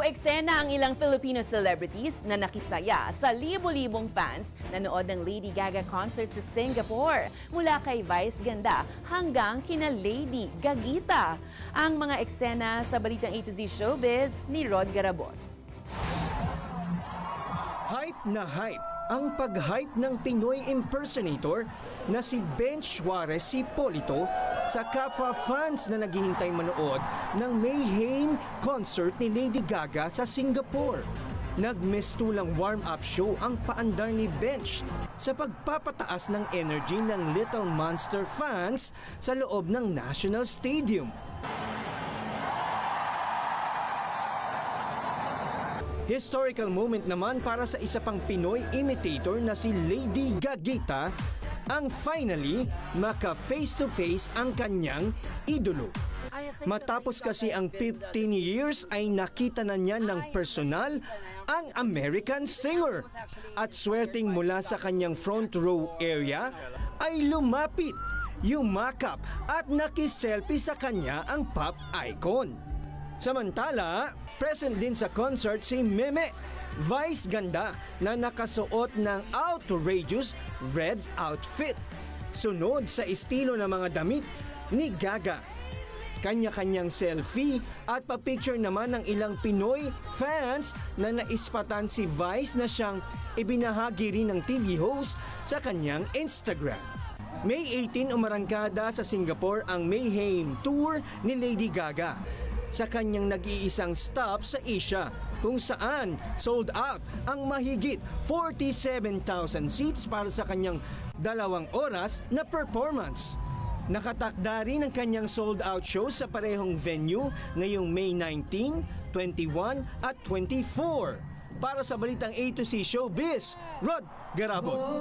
eksena ang ilang Filipino celebrities na nakisaya sa libo-libong fans na nood ng Lady Gaga concert sa Singapore. Mula kay Vice Ganda hanggang kina Lady Gagita. Ang mga eksena sa Balitang A to Z Showbiz ni Rod Garabon. Hype na hype ang pag-hype ng Pinoy impersonator na si Bench Juarez Hipolito sa kapwa fans na naghihintay manood ng Mayhem concert ni Lady Gaga sa Singapore. Nagmistulang warm-up show ang paandar ni Bench sa pagpapataas ng energy ng Little Monster fans sa loob ng National Stadium. Historical moment naman para sa isa pang Pinoy imitator na si Lady Gagita ang finally maka-face-to-face ang kanyang idolo. Matapos kasi ang 15 years ay nakita na niya ng personal ang American singer at swerteng mula sa kanyang front row area ay lumapit, yumakap at nakiselfie sa kanya ang pop icon. Samantala, present din sa concert si Meme Vice Ganda na nakasuot ng outrageous red outfit. Sunod sa estilo ng mga damit ni Gaga. Kanya-kanyang selfie at pa-picture naman ng ilang Pinoy fans na naispatan si Vice na siyang ibinahagi rin ng TV host sa kanyang Instagram. May 18 umarangkada sa Singapore ang Mayhem Tour ni Lady Gaga sa kanyang nag-iisang stop sa Asia kung saan sold out ang mahigit 47,000 seats para sa kanyang 2 oras na performance. Nakatakda rin ang kanyang sold out show sa parehong venue ngayong May 19, 21 at 24. Para sa Balitang A to Z Showbiz, Rod Garabon.